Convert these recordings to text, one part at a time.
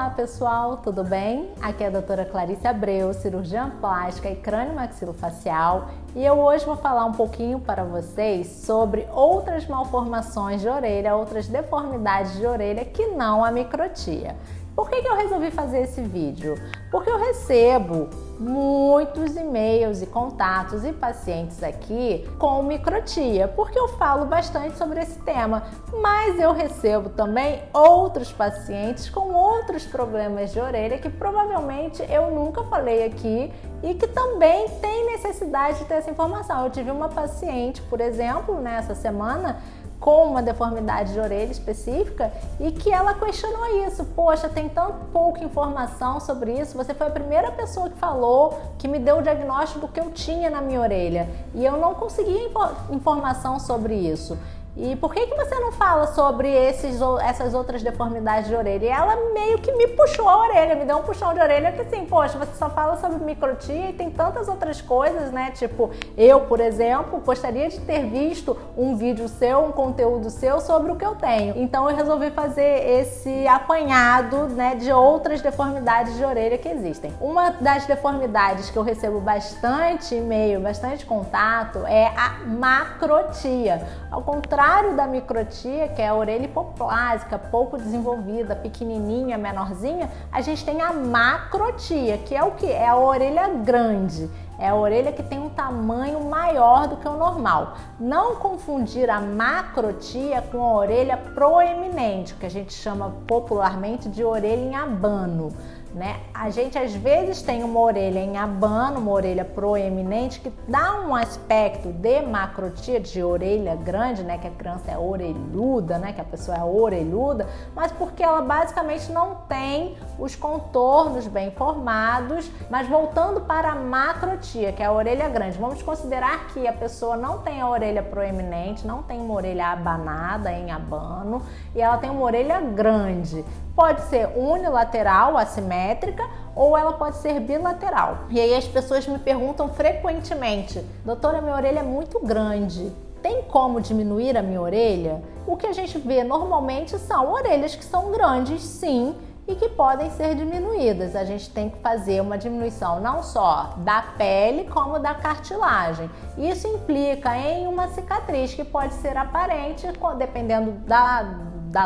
Olá pessoal, tudo bem? Aqui é a doutora Clarice Abreu, cirurgiã plástica e crânio-maxilofacial, e eu hoje vou falar um pouquinho para vocês sobre outras malformações de orelha, outras deformidades de orelha que não a microtia. Por que eu resolvi fazer esse vídeo? Porque eu recebo muitos e-mails e contatos e pacientes aqui com microtia, porque eu falo bastante sobre esse tema, mas eu recebo também outros pacientes com outros problemas de orelha que provavelmente eu nunca falei aqui e que também tem necessidade de ter essa informação. Eu tive uma paciente, por exemplo, nessa semana, com uma deformidade de orelha específica e que ela questionou isso. Poxa, tem tão pouca informação sobre isso, você foi a primeira pessoa que falou, que me deu o diagnóstico do que eu tinha na minha orelha e eu não conseguia informação sobre isso. E por que você não fala sobre essas outras deformidades de orelha? E ela meio que me puxou a orelha, me deu um puxão de orelha que assim, poxa, você só fala sobre microtia e tem tantas outras coisas, né? Tipo, eu, por exemplo, gostaria de ter visto um vídeo seu, um conteúdo seu sobre o que eu tenho. Então eu resolvi fazer esse apanhado, né, de outras deformidades de orelha que existem. Uma das deformidades que eu recebo bastante e-mail, bastante contato é a macrotia. Ao contrário da microtia, que é a orelha hipoplásica, pouco desenvolvida, pequenininha, menorzinha, a gente tem a macrotia, que é o que? É a orelha grande. É a orelha que tem um tamanho maior do que o normal. Não confundir a macrotia com a orelha proeminente, que a gente chama popularmente de orelha em abano, né? A gente às vezes tem uma orelha em abano, uma orelha proeminente, que dá um aspecto de macrotia, de orelha grande, né? Que a criança é orelhuda, né? Que a pessoa é orelhuda, mas porque ela basicamente não tem os contornos bem formados. Mas voltando para a macrotia, que é a orelha grande, vamos considerar que a pessoa não tem a orelha proeminente, não tem uma orelha abanada em abano e ela tem uma orelha grande. Pode ser unilateral, assimétrica, ou ela pode ser bilateral. E aí as pessoas me perguntam frequentemente: doutora, minha orelha é muito grande, tem como diminuir a minha orelha? O que a gente vê normalmente são orelhas que são grandes, sim, e que podem ser diminuídas. A gente tem que fazer uma diminuição não só da pele, como da cartilagem. Isso implica em uma cicatriz que pode ser aparente, dependendo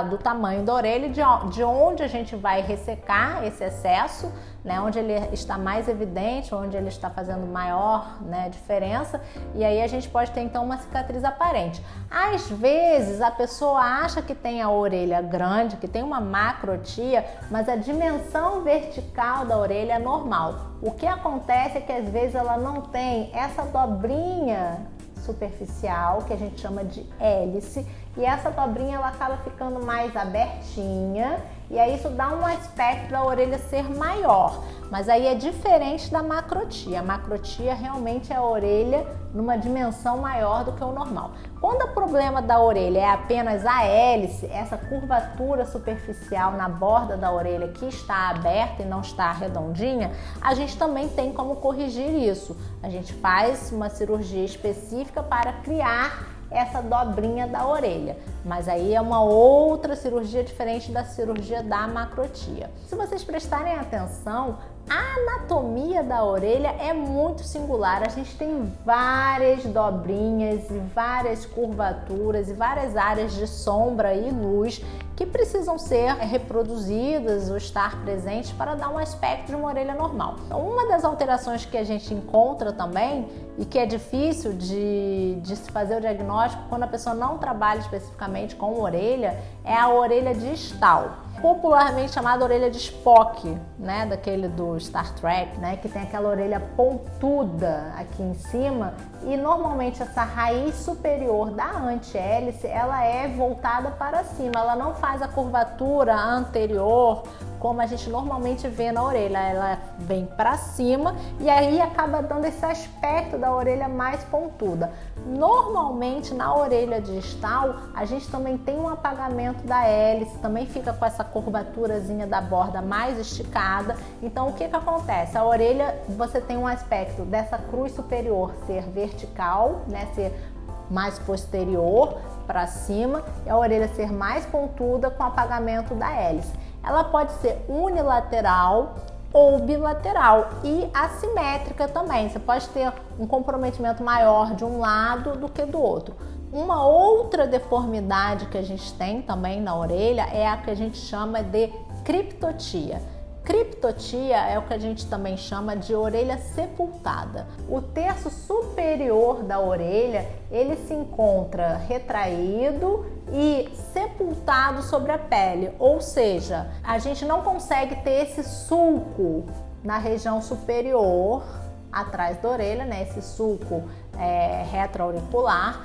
do tamanho da orelha, de onde a gente vai ressecar esse excesso, né, onde ele está mais evidente, onde ele está fazendo maior, né, diferença, e aí a gente pode ter então uma cicatriz aparente. Às vezes a pessoa acha que tem a orelha grande, que tem uma macrotia, mas a dimensão vertical da orelha é normal. O que acontece é que às vezes ela não tem essa dobrinha superficial, que a gente chama de hélice, e essa dobrinha ela acaba ficando mais abertinha, e aí isso dá um aspecto da orelha ser maior, mas aí é diferente da macrotia. A macrotia realmente é a orelha numa dimensão maior do que o normal. Quando o problema da orelha é apenas a hélice, essa curvatura superficial na borda da orelha que está aberta e não está redondinha, a gente também tem como corrigir isso. A gente faz uma cirurgia específica para criar essa dobrinha da orelha, mas aí é uma outra cirurgia diferente da cirurgia da macrotia. Se vocês prestarem atenção, a anatomia da orelha é muito singular. A gente tem várias dobrinhas e várias curvaturas e várias áreas de sombra e luz que precisam ser reproduzidas ou estar presentes para dar um aspecto de uma orelha normal. Então, uma das alterações que a gente encontra também e que é difícil de se fazer o diagnóstico quando a pessoa não trabalha especificamente com orelha é a orelha distal, popularmente chamada orelha de Spock, né, daquele do Star Trek, né, que tem aquela orelha pontuda aqui em cima, e normalmente essa raiz superior da antihélice, ela é voltada para cima, ela não faz a curvatura anterior como a gente normalmente vê na orelha, ela vem para cima e aí acaba dando esse aspecto da orelha mais pontuda. Normalmente na orelha distal a gente também tem um apagamento da hélice, também fica com essa curvaturazinha da borda mais esticada. Então o que acontece? A orelha, você tem um aspecto dessa cruz superior ser vertical, né, ser mais posterior para cima, e a orelha ser mais pontuda com apagamento da hélice. Ela pode ser unilateral ou bilateral e assimétrica também. Você pode ter um comprometimento maior de um lado do que do outro. Uma outra deformidade que a gente tem também na orelha é a que a gente chama de criptotia. Criptotia é o que a gente também chama de orelha sepultada. O terço superior da orelha, ele se encontra retraído e sepultado sobre a pele, ou seja, a gente não consegue ter esse sulco na região superior, atrás da orelha, né? Esse sulco retroauricular.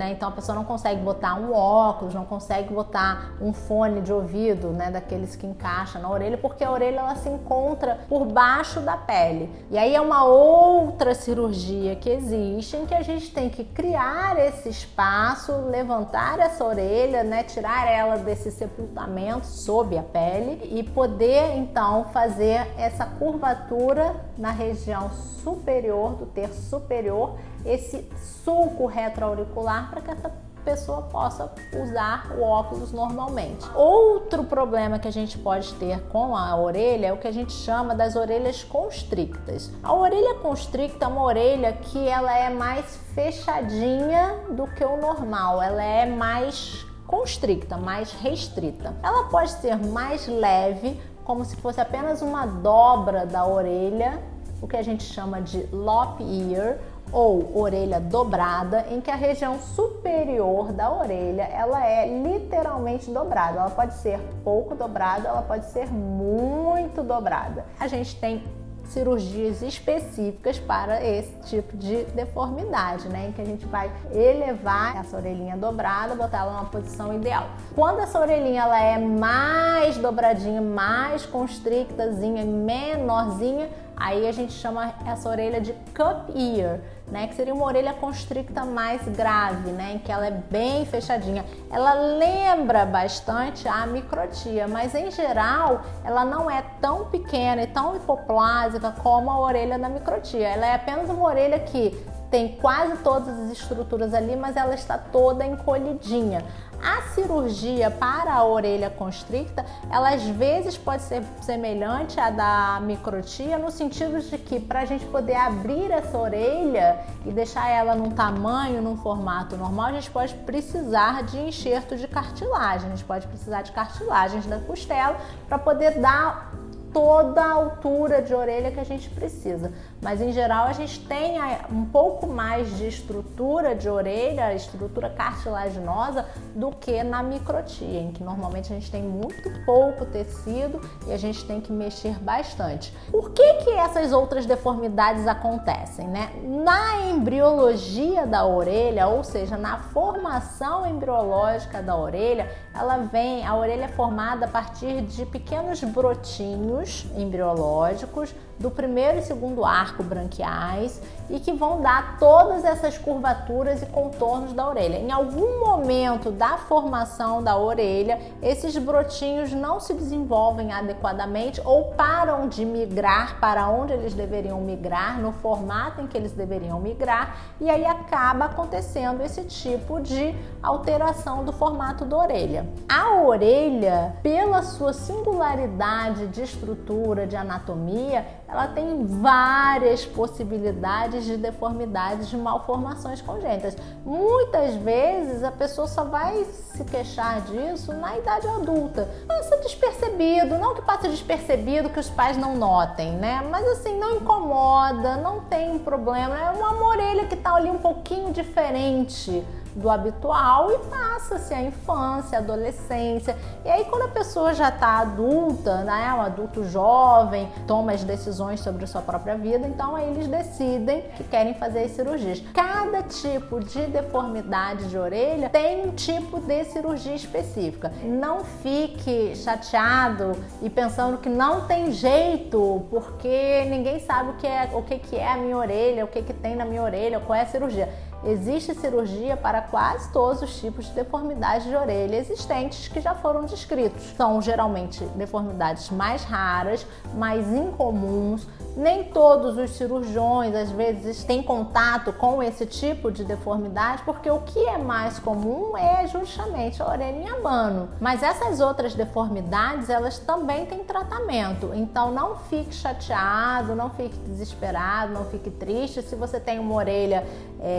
Então a pessoa não consegue botar um óculos, não consegue botar um fone de ouvido, né, daqueles que encaixa na orelha, porque a orelha ela se encontra por baixo da pele. E aí é uma outra cirurgia que existe, em que a gente tem que criar esse espaço, levantar essa orelha, né, tirar ela desse sepultamento sob a pele e poder então fazer essa curvatura na região superior, do terço superior, esse sulco retroauricular para que essa pessoa possa usar o óculos normalmente. Outro problema que a gente pode ter com a orelha é o que a gente chama das orelhas constrictas. A orelha constricta é uma orelha que ela é mais fechadinha do que o normal, ela é mais constricta, mais restrita. Ela pode ser mais leve, como se fosse apenas uma dobra da orelha, o que a gente chama de lop ear, ou orelha dobrada, em que a região superior da orelha ela é literalmente dobrada. Ela pode ser pouco dobrada, ela pode ser muito dobrada. A gente tem cirurgias específicas para esse tipo de deformidade, né? Em que a gente vai elevar essa orelhinha dobrada, botar ela numa posição ideal. Quando essa orelhinha ela é mais dobradinha, mais constrictazinha, menorzinha, aí a gente chama essa orelha de cup ear, né? Que seria uma orelha constricta mais grave, né? Em que ela é bem fechadinha. Ela lembra bastante a microtia, mas em geral ela não é tão pequena e tão hipoplásica como a orelha da microtia. Ela é apenas uma orelha que tem quase todas as estruturas ali, mas ela está toda encolhidinha. A cirurgia para a orelha constricta, ela às vezes pode ser semelhante à da microtia, no sentido de que para a gente poder abrir essa orelha e deixar ela num tamanho, num formato normal, a gente pode precisar de enxerto de cartilagem, a gente pode precisar de cartilagens da costela para poder dar toda a altura de orelha que a gente precisa. Mas em geral a gente tem um pouco mais de estrutura de orelha, estrutura cartilaginosa, do que na microtia, em que normalmente a gente tem muito pouco tecido e a gente tem que mexer bastante. Por que essas outras deformidades acontecem, né? Na embriologia da orelha, ou seja, na formação embriológica da orelha, a orelha é formada a partir de pequenos brotinhos embriológicos do primeiro e segundo arco branquiais e que vão dar todas essas curvaturas e contornos da orelha. Em algum momento da formação da orelha, esses brotinhos não se desenvolvem adequadamente ou param de migrar para onde eles deveriam migrar, no formato em que eles deveriam migrar, e aí acaba acontecendo esse tipo de alteração do formato da orelha. A orelha, pela sua singularidade de estrutura, de anatomia, ela tem várias possibilidades de deformidades, de malformações congênitas. Muitas vezes a pessoa só vai se queixar disso na idade adulta. Passa despercebido, não que passe despercebido que os pais não notem, né? Mas assim, não incomoda, não tem problema. É uma orelha que tá ali um pouquinho diferente do habitual e passa-se a infância, a adolescência. E aí quando a pessoa já está adulta, né, um adulto jovem, toma as decisões sobre a sua própria vida, então aí eles decidem que querem fazer as cirurgias. Cada tipo de deformidade de orelha tem um tipo de cirurgia específica. Não fique chateado e pensando que não tem jeito, porque ninguém sabe o que é a minha orelha, o que tem na minha orelha, qual é a cirurgia. Existe cirurgia para quase todos os tipos de deformidades de orelha existentes que já foram descritos. São geralmente deformidades mais raras, mais incomuns, Nem todos os cirurgiões, às vezes, têm contato com esse tipo de deformidade, porque o que é mais comum é justamente a orelha em abano. Mas essas outras deformidades, elas também têm tratamento. Então, não fique chateado, não fique desesperado, não fique triste se você tem uma orelha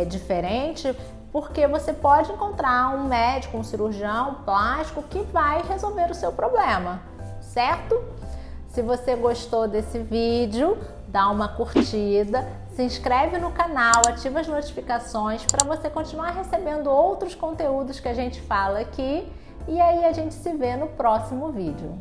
diferente, porque você pode encontrar um médico, um cirurgião plástico que vai resolver o seu problema, certo? Se você gostou desse vídeo, dá uma curtida, se inscreve no canal, ativa as notificações para você continuar recebendo outros conteúdos que a gente fala aqui, e aí a gente se vê no próximo vídeo.